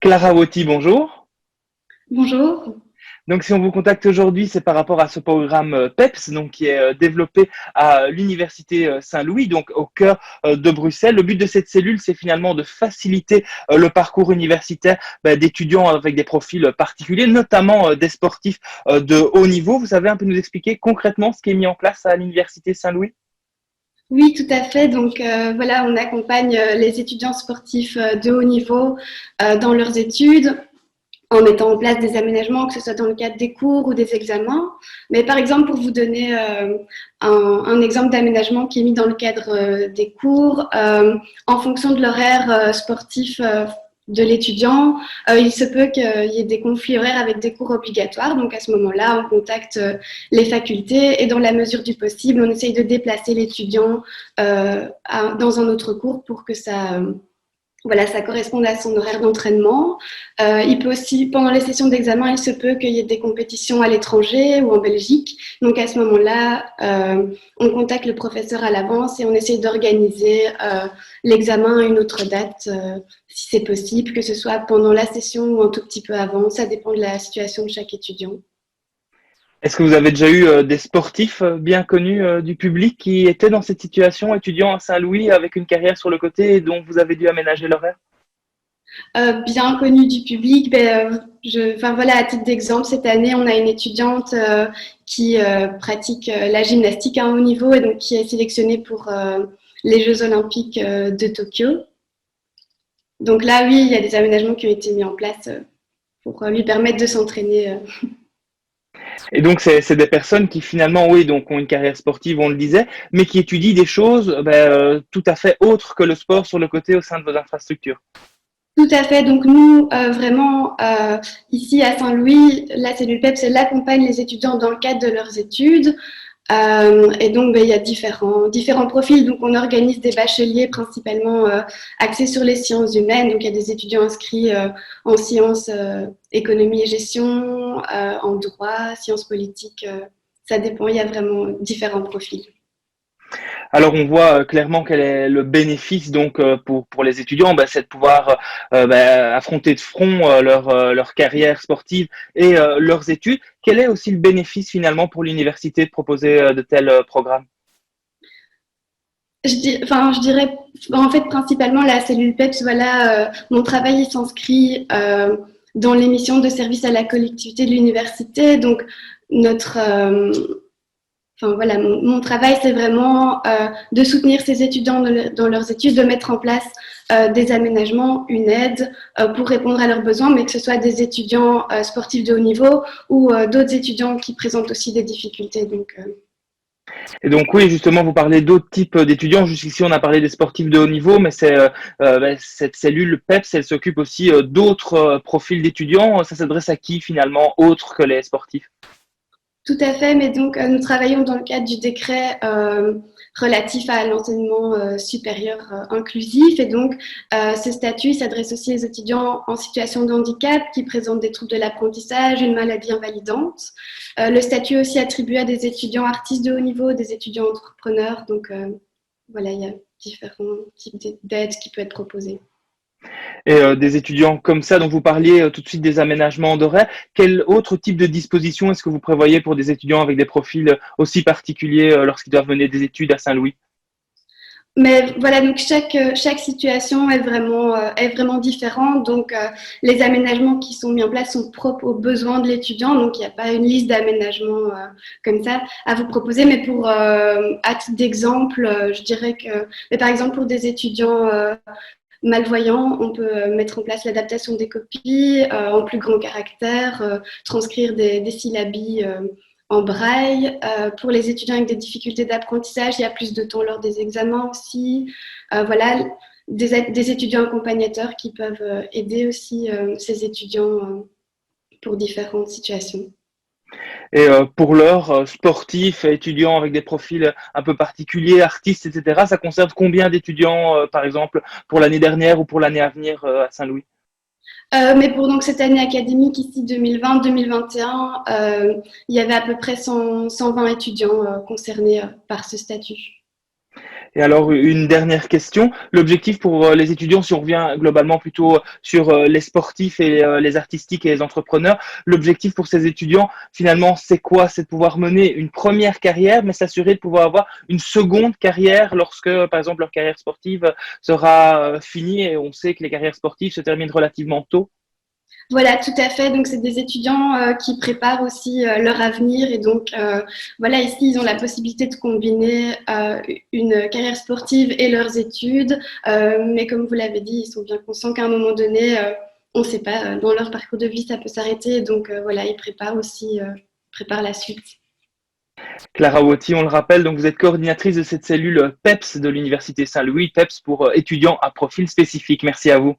Clara Wotti, bonjour. Bonjour. Donc, si on vous contacte aujourd'hui, c'est par rapport à ce programme PEPS, donc qui est développé à l'Université Saint-Louis, donc au cœur de Bruxelles. Le but de cette cellule, c'est finalement de faciliter le parcours universitaire d'étudiants avec des profils particuliers, notamment des sportifs de haut niveau. Vous savez un peu nous expliquer concrètement ce qui est mis en place à l'Université Saint-Louis? Oui, tout à fait. Donc voilà, on accompagne les étudiants sportifs de haut niveau dans leurs études en mettant en place des aménagements, que ce soit dans le cadre des cours ou des examens. Mais par exemple, pour vous donner un exemple d'aménagement qui est mis dans le cadre des cours, en fonction de l'horaire sportif de l'étudiant, il se peut qu'il y ait des conflits horaires avec des cours obligatoires. Donc à ce moment-là, on contacte les facultés et dans la mesure du possible, on essaye de déplacer l'étudiant dans un autre cours pour que voilà, ça correspond à son horaire d'entraînement. Il peut aussi, pendant les sessions d'examen, il se peut qu'il y ait des compétitions à l'étranger ou en Belgique. Donc à ce moment-là, on contacte le professeur à l'avance et on essaye d'organiser l'examen à une autre date, si c'est possible, que ce soit pendant la session ou un tout petit peu avant. Ça dépend de la situation de chaque étudiant. Est-ce que vous avez déjà eu des sportifs bien connus du public qui étaient dans cette situation, étudiants à Saint-Louis avec une carrière sur le côté et dont vous avez dû aménager l'horaire? Bien connue du public, enfin voilà, à titre d'exemple, cette année, on a une étudiante qui pratique la gymnastique à un haut niveau et donc qui est sélectionnée pour les Jeux Olympiques de Tokyo. Donc là, oui, il y a des aménagements qui ont été mis en place pour lui permettre de s'entraîner. Et donc, c'est des personnes qui finalement, oui, donc ont une carrière sportive, on le disait, mais qui étudient des choses tout à fait autres que le sport sur le côté au sein de vos infrastructures. Tout à fait. Donc nous, vraiment, ici à Saint-Louis, la cellule PEPS, elle accompagne les étudiants dans le cadre de leurs études. Et donc, il y a différents profils. Donc, on organise des bacheliers principalement axés sur les sciences humaines. Donc, il y a des étudiants inscrits en sciences, économie et gestion, en droit, sciences politiques. Ça dépend, il y a vraiment différents profils. Alors, on voit clairement quel est le bénéfice donc pour les étudiants, c'est de pouvoir affronter de front leur carrière sportive et leurs études. Quel est aussi le bénéfice finalement pour l'université de proposer de tels programmes? Je dirais, en fait, principalement la cellule PEPS, voilà, mon travail il s'inscrit dans les missions de service à la collectivité de l'université. Donc, notre, enfin voilà, mon travail, c'est vraiment de soutenir ces étudiants dans leurs études, de mettre en place des aménagements, une aide pour répondre à leurs besoins, mais que ce soit des étudiants sportifs de haut niveau ou d'autres étudiants qui présentent aussi des difficultés. Donc, Et donc oui, justement, vous parlez d'autres types d'étudiants. Jusqu'ici, on a parlé des sportifs de haut niveau, mais cette cellule PEPS, elle s'occupe aussi d'autres profils d'étudiants. Ça s'adresse à qui finalement, autres que les sportifs? tout à fait, mais donc nous travaillons dans le cadre du décret relatif à l'enseignement supérieur inclusif et donc ce statut s'adresse aussi aux étudiants en situation de handicap qui présentent des troubles de l'apprentissage, une maladie invalidante. Le statut est aussi attribué à des étudiants artistes de haut niveau, des étudiants entrepreneurs, donc voilà, il y a différents types d'aides qui peuvent être proposées. Et des étudiants comme ça, dont vous parliez tout de suite des aménagements d'horaire, quel autre type de disposition est-ce que vous prévoyez pour des étudiants avec des profils aussi particuliers lorsqu'ils doivent mener des études à Saint-Louis? Mais voilà, donc chaque situation est vraiment différente. Donc, les aménagements qui sont mis en place sont propres aux besoins de l'étudiant. Donc, il n'y a pas une liste d'aménagements comme ça à vous proposer. Mais à titre d'exemple, je dirais que, mais par exemple, pour des étudiants malvoyants, on peut mettre en place l'adaptation des copies en plus grand caractère, transcrire des syllabies en braille. Pour les étudiants avec des difficultés d'apprentissage, il y a plus de temps lors des examens aussi. Voilà, des étudiants accompagnateurs qui peuvent aider aussi ces étudiants pour différentes situations. Et pour l'heure, sportifs, étudiants avec des profils un peu particuliers, artistes, etc., ça concerne combien d'étudiants, par exemple, pour l'année dernière ou pour l'année à venir à Saint-Louis? Mais pour donc cette année académique ici 2020-2021, il y avait à peu près 120 étudiants concernés par ce statut. Et alors, une dernière question. L'objectif pour les étudiants, si on revient globalement plutôt sur les sportifs et les artistiques et les entrepreneurs, l'objectif pour ces étudiants, finalement, c'est quoi? C'est de pouvoir mener une première carrière, mais s'assurer de pouvoir avoir une seconde carrière lorsque, par exemple, leur carrière sportive sera finie. Et on sait que les carrières sportives se terminent relativement tôt. Voilà, tout à fait. Donc, c'est des étudiants qui préparent aussi leur avenir. Et donc, voilà, ici, ils ont la possibilité de combiner une carrière sportive et leurs études. Mais comme vous l'avez dit, ils sont bien conscients qu'à un moment donné, on ne sait pas, dans leur parcours de vie, ça peut s'arrêter. Donc, voilà, ils préparent aussi, préparent la suite. Clara Wotti, on le rappelle, donc vous êtes coordinatrice de cette cellule PEPS de l'Université Saint-Louis, PEPS pour étudiants à profil spécifique. Merci à vous.